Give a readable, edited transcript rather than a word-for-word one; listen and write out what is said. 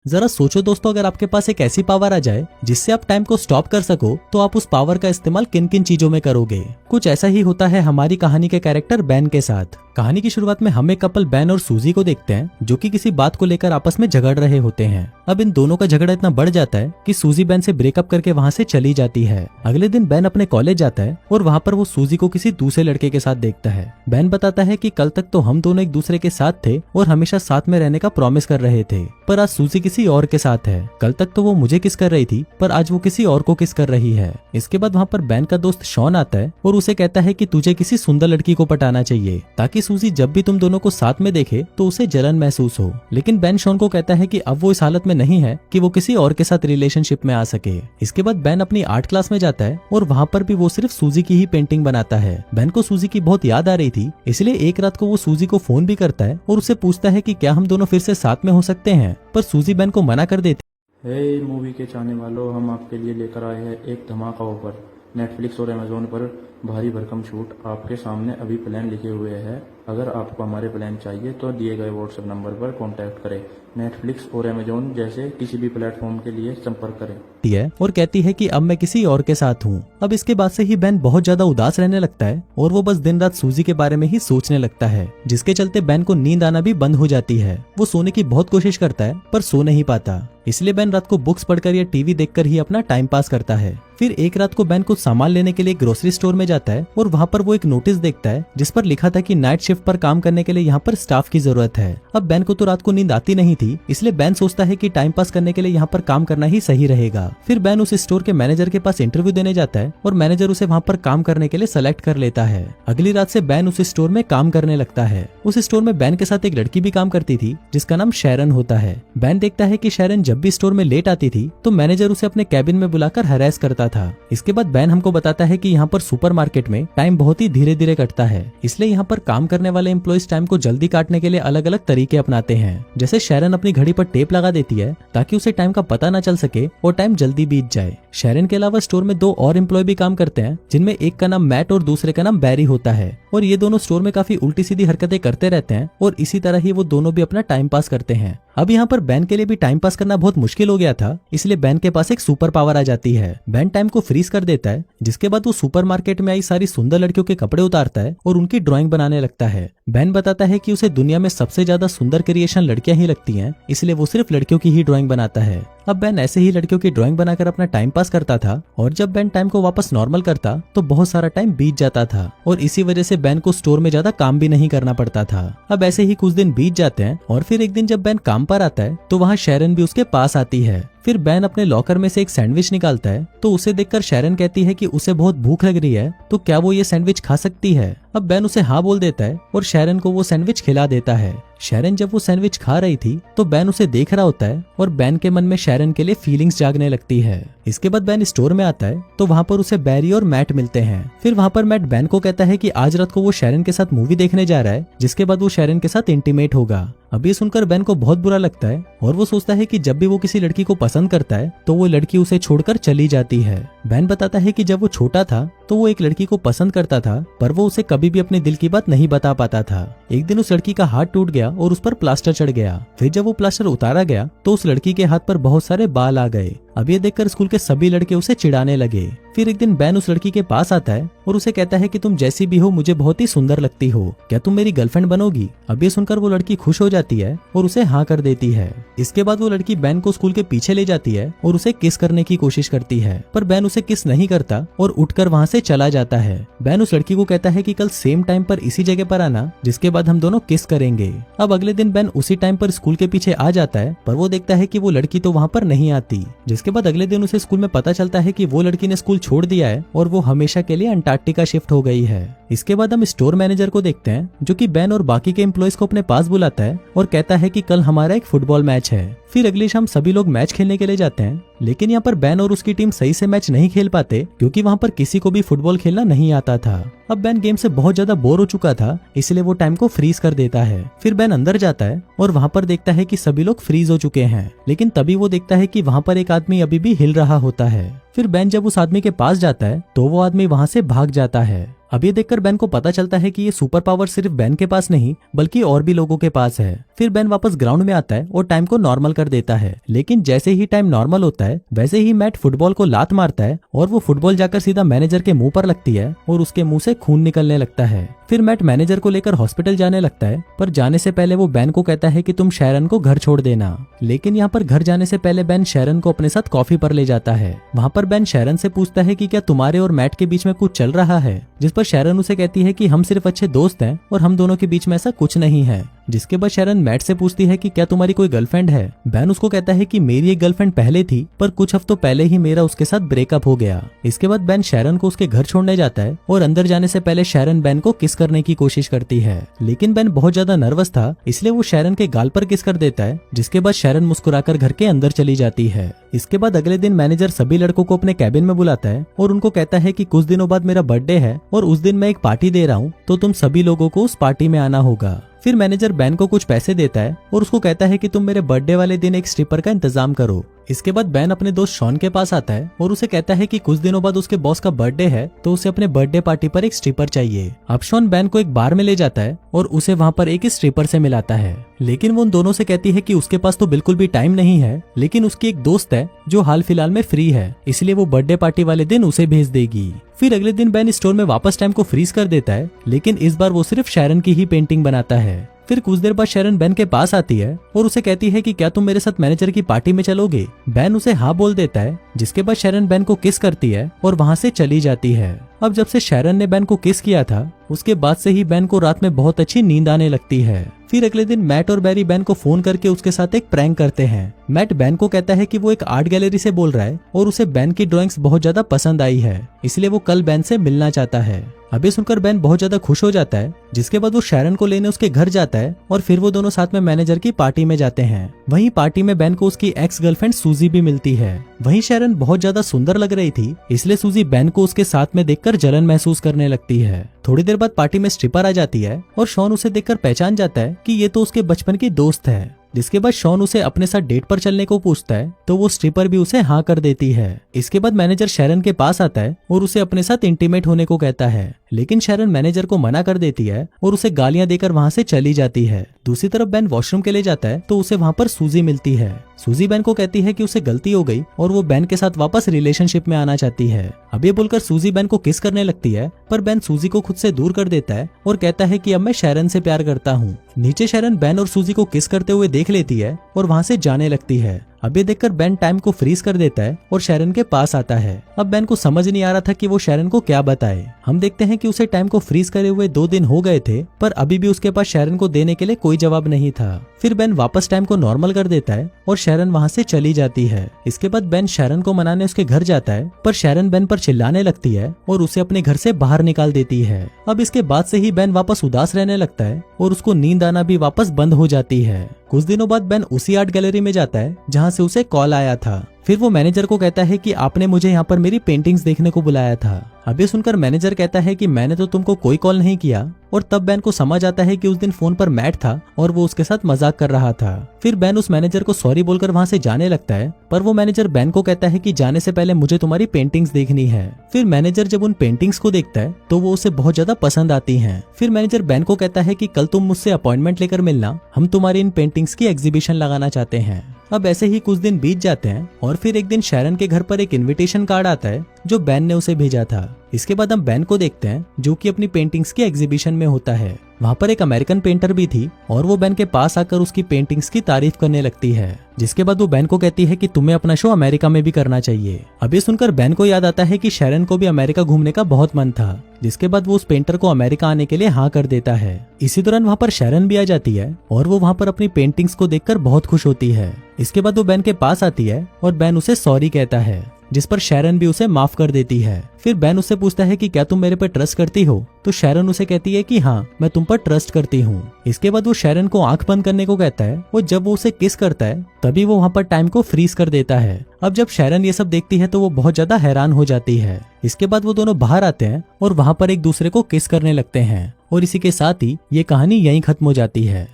जरा सोचो दोस्तों, अगर आपके पास एक ऐसी पावर आ जाए जिससे आप टाइम को स्टॉप कर सको, तो आप उस पावर का इस्तेमाल किन किन चीजों में करोगे। कुछ ऐसा ही होता है हमारी कहानी के कैरेक्टर बेन के साथ। कहानी की शुरुआत में हम एक कपल बेन और सूजी को देखते हैं, जो कि किसी बात को लेकर आपस में झगड़ रहे होते हैं। अब इन दोनों का झगड़ा इतना बढ़ जाता है कि सूजी बेन से ब्रेकअप करके वहाँ से चली जाती है। अगले दिन बेन अपने कॉलेज जाता है और वहाँ पर वो सूजी को किसी दूसरे लड़के के साथ देखता है। बेन बताता है कि कल तक तो हम दोनों एक दूसरे के साथ थे और हमेशा साथ में रहने का प्रॉमिस कर रहे थे, पर आज सूजी किसी और के साथ है। कल तक तो वो मुझे किस कर रही थी, पर आज वो किसी और को किस कर रही है। इसके बाद वहाँ पर बेन का दोस्त शॉन आता है और उसे कहता है कि तुझे किसी सुंदर लड़की को पटाना चाहिए, ताकि सूजी जब भी तुम दोनों को साथ में देखे तो उसे जलन महसूस हो। लेकिन बेन शॉन को कहता है कि अब वो इस हालत में नहीं है कि वो किसी और के साथ रिलेशनशिप में आ सके। इसके बाद बेन अपनी आर्ट क्लास में जाता है और वहाँ पर भी वो सिर्फ सूजी की ही पेंटिंग बनाता है। बेन को सूजी की बहुत याद आ रही थी, इसलिए एक रात को वो सूजी को फोन भी करता है और उससे पूछता है कि क्या हम दोनों फिर से साथ में हो सकते हैं, पर सूजी बेन को मना कर देती। हे मूवी के चाहने वालों, हम आपके लिए लेकर आए हैं एक धमाका ऑफर। नेटफ्लिक्स और अमेजोन पर भारी भरकम छूट आपके सामने अभी प्लान लिखे हुए हैं। अगर आपको हमारे प्लान चाहिए तो दिए गए व्हाट्सएप नंबर पर कांटेक्ट करें। नेटफ्लिक्स और अमेजोन जैसे किसी भी प्लेटफॉर्म के लिए संपर्क करें और कहती है कि अब मैं किसी और के साथ हूँ। अब इसके बाद से ही बेन बहुत ज्यादा उदास रहने लगता है और वो बस दिन रात सूजी के बारे में ही सोचने लगता है, जिसके चलते बेन को नींद आना भी बंद हो जाती है। वो सोने की बहुत कोशिश करता है पर सो नहीं पाता, इसलिए बेन रात को बुक्स पढ़कर या टीवी देखकर ही अपना टाइम पास करता है। फिर एक रात को बेन कुछ सामान लेने के लिए ग्रोसरी स्टोर में जाता है और वहाँ पर वो एक नोटिस देखता है जिस पर लिखा था कि नाइट शिफ्ट पर काम करने के लिए यहाँ पर स्टाफ की जरूरत है। अब बेन को तो रात को नींद आती नहीं थी, इसलिए बेन सोचता है कि टाइम पास करने के लिए यहाँ पर काम करना ही सही रहेगा। फिर बेन उस स्टोर के मैनेजर के पास इंटरव्यू देने जाता है और मैनेजर उसे वहाँ पर काम करने के लिए सेलेक्ट कर लेता है। अगली रात से बेन उस स्टोर में काम करने लगता है। उस स्टोर में बेन के साथ एक लड़की भी काम करती थी जिसका नाम शैरन होता है। बेन देखता है कि शैरन जब भी स्टोर में लेट आती थी तो मैनेजर उसे अपने कैबिन में बुलाकर हरास करता था। इसके बाद बेन हमको बताता है कि यहाँ पर सुपरमार्केट में टाइम बहुत ही धीरे धीरे कटता है, इसलिए यहाँ पर काम करने वाले एम्प्लॉइज टाइम को जल्दी काटने के लिए अलग अलग तरीके अपनाते हैं। जैसे शैरन अपनी घड़ी पर टेप लगा देती है ताकि उसे टाइम का पता न चल सके और टाइम जल्दी बीत जाए। शैरन के अलावा स्टोर में दो और एम्प्लॉय भी काम करते हैं, जिनमें एक का नाम मैट और दूसरे का नाम बैरी होता है, और ये दोनों स्टोर में काफी उल्टी सीधी हरकतें करते रहते हैं और इसी तरह ही वो दोनों भी अपना टाइम पास करते हैं। अब यहाँ पर बेन के लिए भी टाइम पास करना बहुत मुश्किल हो गया था, इसलिए बेन के पास एक सुपर पावर आ जाती है। बेन टाइम को फ्रीज कर देता है, जिसके बाद वो सुपरमार्केट में आई सारी सुंदर लड़कियों के कपड़े उतारता है और उनकी ड्राइंग बनाने लगता है। बेन बताता है कि उसे दुनिया में सबसे ज्यादा सुंदर क्रिएशन लड़कियां ही लगती हैं, इसलिए वो सिर्फ लड़कियों की ही ड्राइंग बनाता है। अब बेन ऐसे ही लड़कियों की ड्राइंग बनाकर अपना टाइम पास करता था, और जब बेन टाइम को वापस नॉर्मल करता तो बहुत सारा टाइम बीत जाता था और इसी वजह से बेन को स्टोर में ज्यादा काम भी नहीं करना पड़ता था। अब ऐसे ही कुछ दिन बीत जाते हैं और फिर एक दिन जब बेन काम पर आता है तो वहाँ शैरन भी उसके पास आती है। फिर बेन अपने लॉकर में से एक सैंडविच निकालता है तो उसे देखकर शैरन कहती है कि उसे बहुत भूख लग रही है, तो क्या वो ये सैंडविच खा सकती है। अब बेन उसे हाँ बोल देता है और शैरन को वो सैंडविच खिला देता है। शैरन जब वो सैंडविच खा रही थी तो बेन उसे देख रहा होता है और बेन के मन में शैरन के लिए फीलिंग्स जागने लगती है। इसके बाद बेन स्टोर में आता है तो वहाँ पर उसे बैरी और मैट मिलते हैं। फिर वहाँ पर मैट बेन को कहता है कि आज रात को वो शैरन के साथ मूवी देखने जा रहा है, जिसके बाद वो शैरन के साथ इंटीमेट होगा। अब ये सुनकर बेन को बहुत बुरा लगता है और वो सोचता है कि जब भी वो किसी लड़की को पसंद करता है तो वो लड़की उसे छोड़कर चली जाती है। बेन बताता है कि जब वो छोटा था तो वो एक लड़की को पसंद करता था, पर वो उसे कभी भी अपने दिल की बात नहीं बता पाता था। एक दिन उस लड़की का हाथ टूट गया और उस पर प्लास्टर चढ़ गया। फिर जब वो प्लास्टर उतारा गया तो उस लड़की के हाथ पर बहुत सारे बाल आ गए। अब ये देखकर स्कूल के सभी लड़के उसे चिढ़ाने लगे। फिर एक दिन बेन उस लड़की के पास आता है और उसे कहता है कि तुम जैसी भी हो मुझे बहुत ही सुंदर लगती हो, क्या तुम मेरी गर्लफ्रेंड बनोगी। अब ये सुनकर वो लड़की खुश हो जाती है और उसे हाँ कर देती है। इसके बाद वो लड़की बेन को स्कूल के पीछे ले जाती है और उसे किस करने की कोशिश करती है, पर बेन उसे किस नहीं करता और उठकर वहाँ से चला जाता है। बेन उस लड़की को कहता है कि कल सेम टाइम पर इसी जगह पर आना, जिसके बाद हम दोनों किस करेंगे। अब अगले दिन बेन उसी टाइम पर स्कूल के पीछे आ जाता है, पर वो देखता है कि वो लड़की तो वहाँ पर नहीं आती। जिसके बाद अगले दिन उसे स्कूल में पता चलता है कि वो लड़की ने स्कूल छोड़ दिया है और वो हमेशा के लिए अंटार्कटिका शिफ्ट हो गई है। इसके बाद हम स्टोर मैनेजर को देखते हैं, जो कि बेन और बाकी के एम्प्लॉइज को अपने पास बुलाता है और कहता है कि कल हमारा एक फुटबॉल मैच है। फिर अगली शाम सभी लोग मैच खेलने के लिए जाते हैं, लेकिन यहाँ पर बेन और उसकी टीम सही से मैच नहीं खेल पाते क्योंकि वहाँ पर किसी को भी फुटबॉल खेलना नहीं आता था। अब बेन गेम से बहुत ज्यादा बोर हो चुका था, इसलिए वो टाइम को फ्रीज कर देता है। फिर बेन अंदर जाता है और वहाँ पर देखता है कि सभी लोग फ्रीज हो चुके हैं, लेकिन तभी वो देखता है कि वहाँ पर एक आदमी अभी भी हिल रहा होता है। फिर बेन जब उस आदमी के पास जाता है तो वो आदमी वहाँ से भाग जाता है। अब ये देखकर बेन को पता चलता है कि ये सुपर पावर सिर्फ बेन के पास नहीं बल्कि और भी लोगों के पास है। फिर बेन वापस ग्राउंड में आता है और टाइम को नॉर्मल कर देता है, लेकिन जैसे ही टाइम नॉर्मल होता है वैसे ही मैट फुटबॉल को लात मारता है और वो फुटबॉल जाकर सीधा मैनेजर के मुंह पर लगती है और उसके मुंह से खून निकलने लगता है। फिर मैट मैनेजर को लेकर हॉस्पिटल जाने लगता है, पर जाने से पहले वो बेन को कहता है कि तुम शैरन को घर छोड़ देना। लेकिन यहाँ पर घर जाने से पहले बेन शैरन को अपने साथ कॉफी पर ले जाता है। वहाँ पर बेन शैरन से पूछता है कि क्या तुम्हारे और मैट के बीच में कुछ चल रहा है, जिस पर शैरन उसे कहती है कि हम सिर्फ अच्छे दोस्त हैं और हम दोनों के बीच में ऐसा कुछ नहीं है। जिसके बाद शैरन मैट से पूछती है कि क्या तुम्हारी कोई गर्लफ्रेंड है। बेन उसको कहता है कि मेरी एक गर्लफ्रेंड पहले थी, पर कुछ हफ्तों पहले ही मेरा उसके साथ ब्रेकअप हो गया। इसके बाद बेन शैरन को उसके घर छोड़ने जाता है और अंदर जाने से पहले शैरन बेन को किस करने की कोशिश करती है, लेकिन बेन बहुत ज्यादा नर्वस था इसलिए वो शैरन के गाल पर किस कर देता है। जिसके बाद शैरन मुस्कुराकर घर के अंदर चली जाती है। इसके बाद अगले दिन मैनेजर सभी लड़कों को अपने कैबिन में बुलाता है और उनको कहता है कि कुछ दिनों बाद मेरा बर्थडे है और उस दिन मैं एक पार्टी दे रहा हूँ, तो तुम सभी लोगों को उस पार्टी में आना होगा। फिर मैनेजर बेन को कुछ पैसे देता है और उसको कहता है कि तुम मेरे बर्थडे वाले दिन एक स्ट्रिपर का इंतजाम करो। इसके बाद बेन अपने दोस्त शॉन के पास आता है और उसे कहता है कि कुछ दिनों बाद उसके बॉस का बर्थडे है, तो उसे अपने बर्थडे पार्टी पर एक स्ट्रिपर चाहिए। अब शॉन बेन को एक बार में ले जाता है और उसे वहाँ पर एक स्ट्रिपर से मिलाता है, लेकिन वो उन दोनों से कहती है कि उसके पास तो बिल्कुल भी टाइम नहीं है, लेकिन उसकी एक दोस्त है जो हाल फिलहाल में फ्री है, इसलिए वो बर्थडे पार्टी वाले दिन उसे भेज देगी। फिर अगले दिन बेन स्टोर में वापस टाइम को फ्रीज कर देता है, लेकिन इस बार वो सिर्फ शैरन की ही पेंटिंग बनाता है। फिर कुछ देर बाद शैरन बेन के पास आती है और उसे कहती है कि क्या तुम मेरे साथ मैनेजर की पार्टी में चलोगे। बेन उसे हाँ बोल देता है, जिसके बाद शैरन बेन को किस करती है और वहाँ से चली जाती है। अब जब से शैरन ने बेन को किस किया था उसके बाद से ही बेन को रात में बहुत अच्छी नींद आने लगती है। फिर अगले दिन मैट और बैरी बेन को फोन करके उसके साथ एक प्रैंक करते हैं। मैट बेन को कहता है कि वो एक आर्ट गैलरी से बोल रहा है और उसे बेन की ड्राइंग्स बहुत ज्यादा पसंद आई है, इसलिए वो कल बेन से मिलना चाहता है। अभी सुनकर बेन बहुत ज्यादा खुश हो जाता है, जिसके बाद वो शैरन को लेने उसके घर जाता है और फिर वो दोनों साथ में मैनेजर की पार्टी में जाते हैं। वहीं पार्टी में बेन को उसकी एक्स गर्लफ्रेंड सूजी भी मिलती है। वहीं शैरन बहुत ज्यादा सुंदर लग रही थी, इसलिए सूजी बेन को उसके साथ में देखकर जलन महसूस करने लगती है। थोड़ी देर बाद पार्टी में स्ट्रिपर आ जाती है और शॉन उसे देखकर पहचान जाता है कि ये तो उसके बचपन की दोस्त है। जिसके बाद शॉन उसे अपने साथ डेट पर चलने को पूछता है, तो वो स्ट्रिपर भी उसे हाँ कर देती है। इसके बाद मैनेजर शैरन के पास आता है और उसे अपने साथ इंटीमेट होने को कहता है, लेकिन शैरन मैनेजर को मना कर देती है और उसे गालियां देकर वहाँ से चली जाती है। दूसरी तरफ बेन वॉशरूम के लिए जाता है तो उसे वहाँ पर सूजी मिलती है। सूजी बेन को कहती है कि उसे गलती हो गई और वो बेन के साथ वापस रिलेशनशिप में आना चाहती है। अब ये बोलकर सूजी बेन को किस करने लगती है, पर बेन सूजी को खुद से दूर कर देता है और कहता है कि अब मैं शैरन से प्यार करता हूँ। नीचे शैरन बेन और सूजी को किस करते हुए देख लेती है और वहाँ से जाने लगती है। अब ये देखकर बेन टाइम को फ्रीज कर देता है और शैरन के पास आता है। अब बेन को समझ नहीं आ रहा था कि वो शैरन को क्या बताए। हम देखते हैं कि उसे टाइम को फ्रीज करे हुए 2 दिन हो गए थे, पर अभी भी उसके पास शैरन को देने के लिए कोई जवाब नहीं था। फिर बेन वापस टाइम को नॉर्मल कर देता है और शैरन वहाँ से चली जाती है। इसके बाद बेन शैरन को मनाने उसके घर जाता है, पर शैरन बेन पर चिल्लाने लगती है और उसे अपने घर से बाहर निकाल देती है। अब इसके बाद से ही बेन वापस उदास रहने लगता है और उसको नींद आना भी वापस बंद हो जाती है। कुछ दिनों बाद बेन उसी आर्ट गैलरी में जाता है जहाँ से उसे कॉल आया था। फिर वो मैनेजर को कहता है कि आपने मुझे यहाँ पर मेरी पेंटिंग्स देखने को बुलाया था। अब ये सुनकर मैनेजर कहता है कि मैंने तो तुमको कोई कॉल नहीं किया, और तब बेन को समझ आता है कि उस दिन फोन पर मैट था और वो उसके साथ मजाक कर रहा था। फिर बेन उस मैनेजर को सॉरी बोलकर वहाँ से जाने लगता है, पर वो मैनेजर बेन को कहता है कि जाने से पहले मुझे तुम्हारी पेंटिंग्स देखनी है। फिर मैनेजर जब उन पेंटिंग्स को देखता है तो वो उसे बहुत ज्यादा पसंद आती हैं। फिर मैनेजर बेन को कहता है कि कल तुम मुझसे अपॉइंटमेंट लेकर मिलना, हम तुम्हारी इन पेंटिंग्स की एग्जीबिशन लगाना चाहते हैं। अब ऐसे ही कुछ दिन बीत जाते हैं और फिर एक दिन शैरन के घर पर एक इनविटेशन कार्ड आता है जो बेन ने उसे भेजा था। इसके बाद हम बेन को देखते हैं जो कि अपनी पेंटिंग्स की एग्जीबिशन में होता है। वहाँ पर एक अमेरिकन पेंटर भी थी और वो बेन के पास आकर उसकी पेंटिंग्स की तारीफ करने लगती है। जिसके बाद वो बेन को कहती है कि तुम्हें अपना शो अमेरिका में भी करना चाहिए। अब ये सुनकर बेन को याद आता है कि शैरन को भी अमेरिका घूमने का बहुत मन था। जिसके बाद वो उस पेंटर को अमेरिका आने के लिए हाँ कर देता है। इसी दौरान वहाँ पर शैरन भी आ जाती है और वो वहाँ पर अपनी पेंटिंग्स को देखकर बहुत खुश होती है। इसके बाद वो बेन के पास आती है और बेन उसे सॉरी कहता है, जिस पर शैरन भी उसे माफ कर देती है। फिर बेन उससे पूछता है कि क्या तुम मेरे पर ट्रस्ट करती हो, तो शैरन उसे कहती है कि हाँ, मैं तुम पर ट्रस्ट करती हूँ। इसके बाद वो शैरन को आंख बंद करने को कहता है और जब वो उसे किस करता है तभी वो वहाँ पर टाइम को फ्रीज कर देता है। अब जब शैरन ये सब देखती है तो वो बहुत ज्यादा हैरान हो जाती है। इसके बाद वो दोनों बाहर आते हैं और वहाँ पर एक दूसरे को किस करने लगते हैं और इसी के साथ ही ये कहानी यहीं खत्म हो जाती है।